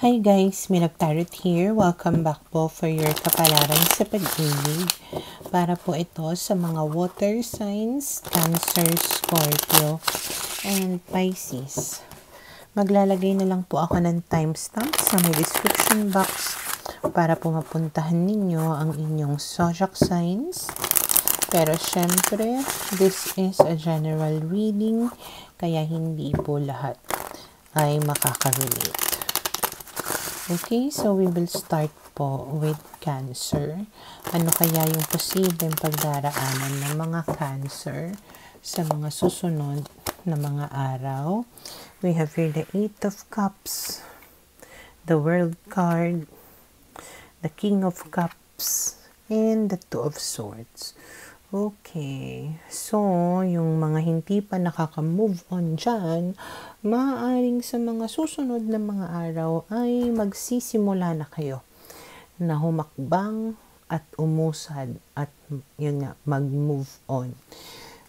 Hi guys, Milak Tarot here. Welcome back po for your kapalaran sa pag-ibig. Para po ito sa mga water signs, Cancer, Scorpio, and Pisces. Maglalagay na lang po ako ng timestamp sa may description box para po mapuntahan ninyo ang inyong zodiac signs. Pero syempre, this is a general reading, kaya hindi po lahat ay makaka-relate. Okay, so we will start po with Cancer. Ano kaya yung posibleng pagdaraanan ng mga Cancer sa mga susunod na mga araw? We have here the Eight of Cups, the World card, the King of Cups, and the Two of Swords. Okay, so yung mga hindi pa nakaka-move on dyan, maaaring sa mga susunod na mga araw ay magsisimula na kayo na humakbang at umusad at yun nga, mag-move on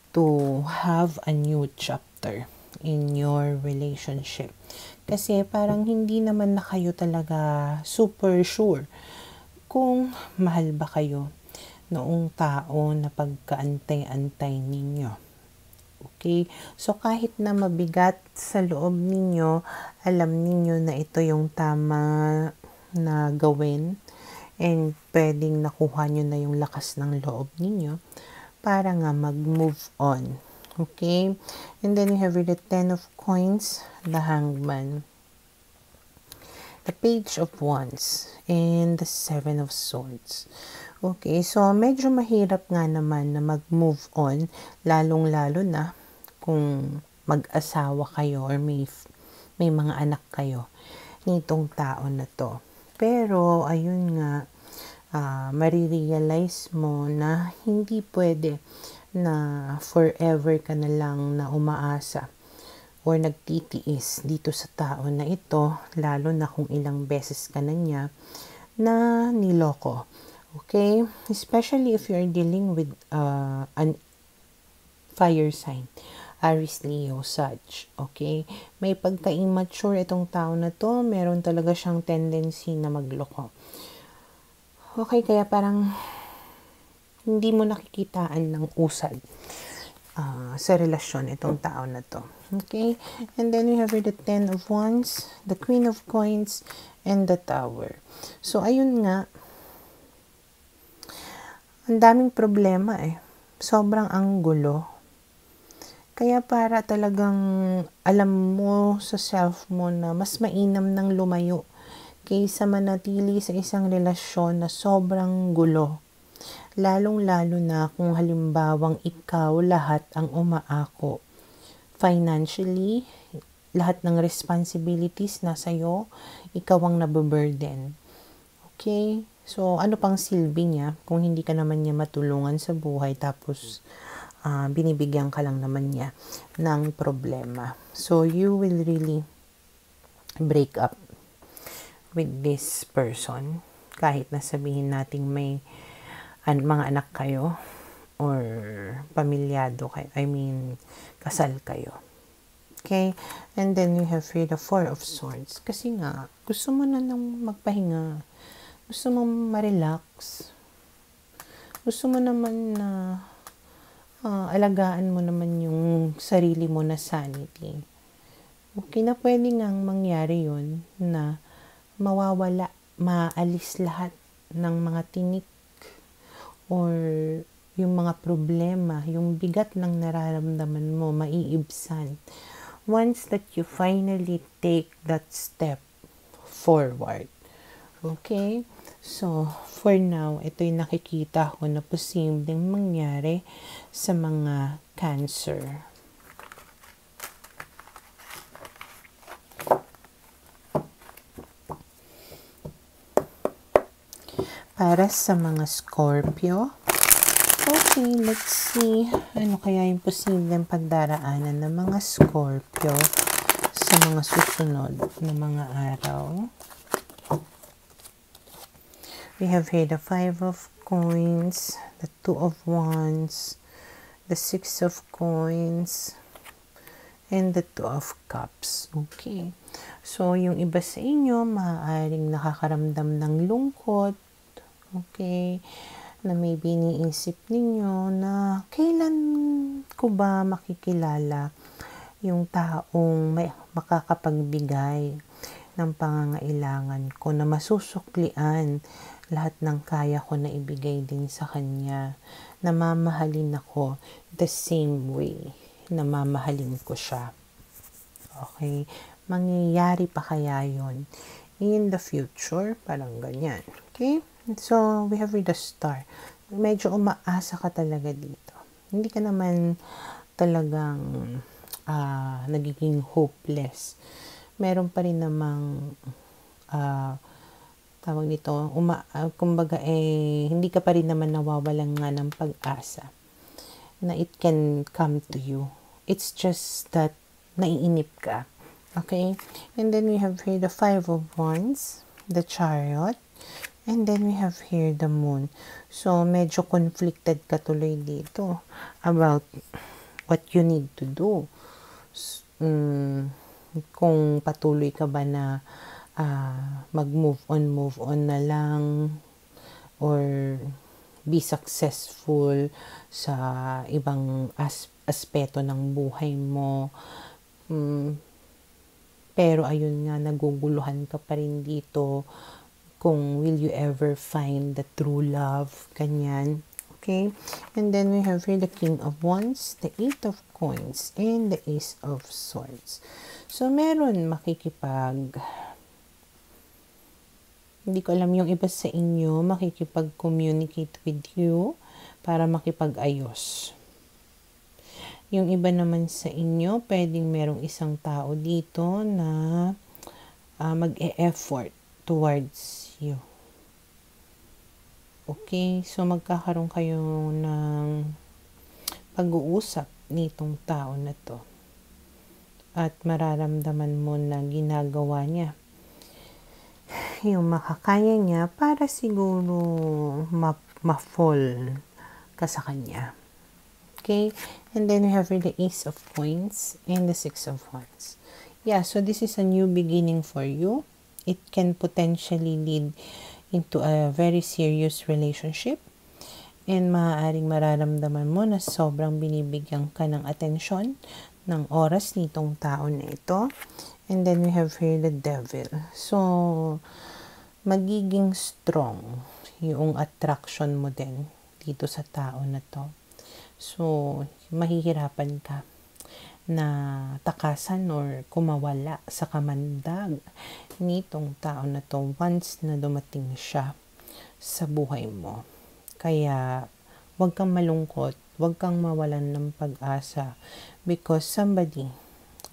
to have a new chapter in your relationship. Kasi parang hindi naman na kayo talaga super sure kung mahal ba kayo noong tao na pagkaantay-antay ninyo. Okay? So, kahit na mabigat sa loob ninyo, alam ninyo na ito yung tama na gawin and pwedeng nakuha nyo na yung lakas ng loob ninyo para nga mag-move on. Okay? And then you have the Ten of Coins, the Hangman, the Page of Wands, and the Seven of Swords. Okay, so medyo mahirap nga naman na mag-move on, lalong-lalo na kung mag-asawa kayo or may mga anak kayo nitong tao na to. Pero, ayun nga, marirealize mo na hindi pwede na forever ka na lang na umaasa or nagtitiis dito sa tao na ito, lalo na kung ilang beses ka na niya na niloko. Okay? Especially if you're dealing with an fire sign. Aries, Leo, Sag. Okay? May pagka-immature itong tao na to. Meron talaga siyang tendency na magloko. Okay? Kaya parang hindi mo nakikitaan ng usad sa relasyon itong tao na to. Okay? And then we have the Ten of Wands, the Queen of Coins, and the Tower. So, ayun nga, ang daming problema Sobrang anggulo. Kaya para talagang alam mo sa self mo na mas mainam ng lumayo kaysa manatili sa isang relasyon na sobrang gulo. Lalong-lalo na kung halimbawang ikaw lahat ang umaako. Financially, lahat ng responsibilities nasa iyo, ikaw ang nababurden. Okay? So, ano pang silbi niya kung hindi ka naman niya matulungan sa buhay tapos binibigyan ka lang naman niya ng problema. So, you will really break up with this person kahit na sabihin nating may mga anak kayo or pamilyado kayo. I mean, kasal kayo. Okay? And then you have here the Four of Swords. Kasi nga, gusto mo na nang magpahinga. Gusto mo ma-relax. Gusto mo naman na alagaan mo naman yung sarili mo na sanity. Okay na pwede ngang mangyari yun na mawawala, maalis lahat ng mga tinik or yung mga problema, yung bigat ng nararamdaman mo, maiibsan. Once that you finally take that step forward. Okay? So, for now, ito yung nakikita ko na posibleng mangyari sa mga Cancer. Para sa mga Scorpio, okay, let's see ano kaya yung posibleng pagdaraanan ng mga Scorpio sa mga susunod na mga araw. We have here the Five of Coins, the Two of Wands, the Six of Coins, and the Two of Cups. Okay. So, yung iba sa inyo, maaaring nakakaramdam ng lungkot, okay, na maybe iniisip ninyo na kailan ko ba makikilala yung taong may makakapagbigay ng pangangailangan ko, na masusuklian lahat ng kaya ko na ibigay din sa kanya, na mamahalin ako the same way na mamahalin ko siya. Okay? Mangyayari pa kaya yon in the future? Parang ganyan. Okay? So, we have read the star. Medyo umaasa ka talaga dito. Hindi ka naman talagang nagiging hopeless. Meron pa rin namang tawag nito, kumbaga hindi ka pa rin naman nawawalan nga ng pag-asa na it can come to you. It's just that naiinip ka. Okay? And then we have here the 5 of Wands, the Chariot, and then we have here the Moon. So, medyo conflicted ka tuloy dito about what you need to do. Kung patuloy ka ba na move on na lang, or be successful sa ibang aspeto ng buhay mo. Pero ayun nga, naguguluhan ka pa rin dito kung will you ever find the true love, ganyan. Okay? And then we have here the King of Wands, the 8 of Coins, and the Ace of Swords. So, meron hindi ko alam, yung iba sa inyo makikipag-communicate with you para makipag-ayos. Yung iba naman sa inyo, pwedeng merong isang tao dito na mag-e-effort towards you. Okay, so magkakaroon kayo ng pag-uusap nitong tao na to. At mararamdaman mo na ginagawa niya yung makakaya niya para siguro ma-fall ka sa kanya. Okay, and then we have the Ace of Coins and the 6 of Wands. Yeah, so this is a new beginning for you. It can potentially lead into a very serious relationship, and maaaring mararamdaman mo na sobrang binibigyan ka ng atensyon, ng oras nitong tao na ito. And then we have here the Devil. So, magiging strong yung attraction mo din dito sa tao na to. So, mahihirapan ka na takasan or kumawala sa kamandag nitong tao na to once na dumating siya sa buhay mo. Kaya, huwag kang malungkot, huwag kang mawalan ng pag-asa, because somebody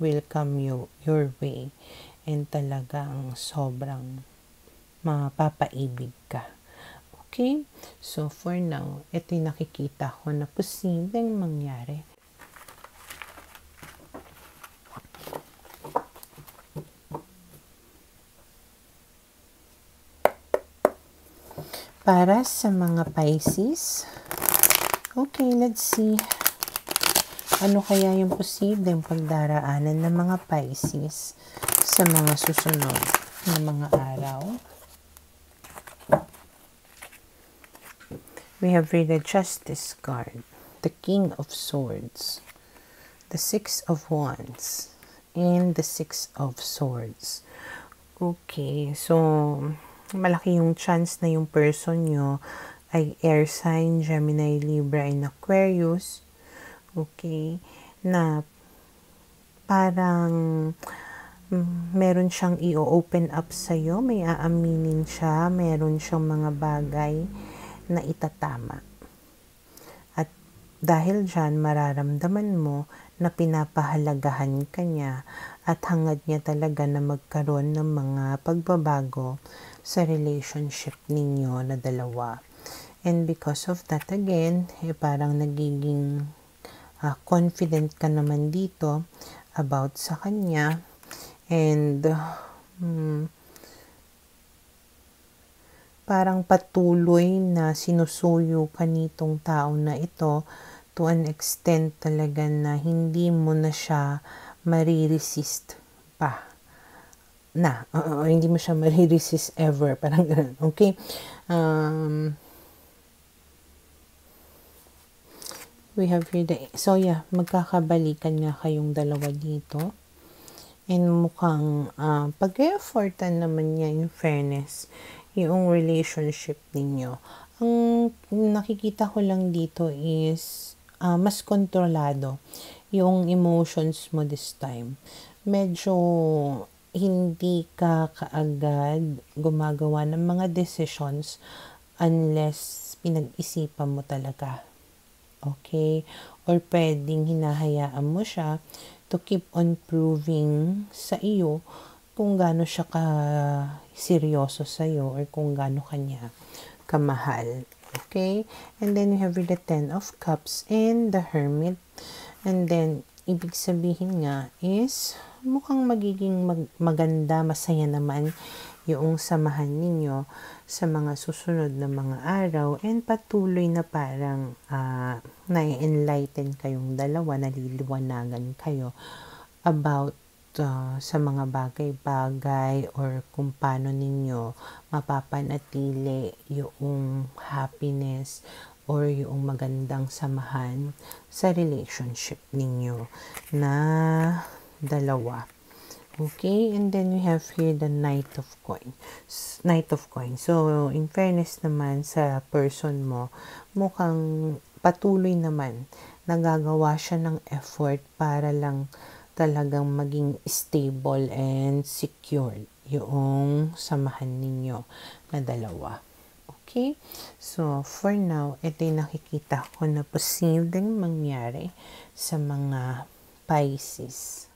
will come your way, and talagang sobrang mapapaibig ka. Okay? So, for now, ito yung nakikita ko na posibleng mangyari. Para sa mga Pisces, okay, let's see. Ano kaya yung posibleng pagdaraanan ng mga Pisces sa mga susunod na mga araw? We have read the Justice card, the King of Swords, the 6 of Wands, and the 6 of Swords. Okay, so malaki yung chance na yung person nyo ay air sign, Gemini, Libra, and Aquarius. Okay, na parang meron siyang i-open up sa'yo, may aaminin siya, meron siyang mga bagay na itatama. At dahil dyan, mararamdaman mo na pinapahalagahan ka niya at hangad niya talaga na magkaroon ng mga pagbabago sa relationship ninyo na dalawa. And because of that, again, parang nagiging confident ka naman dito about sa kanya, and parang patuloy na sinusuyo ka nitong tao na ito to an extent talaga na hindi mo na siya mariresist pa. na. Hindi mo siya mariresist ever. Parang ganun. Okay? We have here so yeah, magkakabalikan nga kayong dalawa dito. And mukhang pag-effortan naman niya, in fairness, yung relationship ninyo. Ang nakikita ko lang dito is mas kontrolado yung emotions mo this time. Medyo hindi ka kaagad gumagawa ng mga decisions unless pinag-isipan mo talaga. Okay? Or pwedeng hinahayaan mo siya to keep on proving sa iyo kung gaano siya ka seryoso sa iyo or kung gaano kanya kamahal. Okay? And then we have the 10 of Cups and the Hermit. And then, ibig sabihin nga is mukhang magiging maganda, masaya naman yung samahan ninyo sa mga susunod na mga araw and patuloy na parang na-enlighten kayong dalawa, naliliwanagan kayo about sa mga bagay-bagay or kung paano ninyo mapapanatili yung happiness or yung magandang samahan sa relationship ninyo na dalawa. Okay, and then we have here the Knight of Coins. So, in fairness naman sa person mo, mukhang patuloy naman nagagawa siya ng effort para lang talagang maging stable and secure yung samahan ninyo na dalawa. Okay? So, for now, ito yung nakikita ko na posibleng mangyari sa mga Pisces.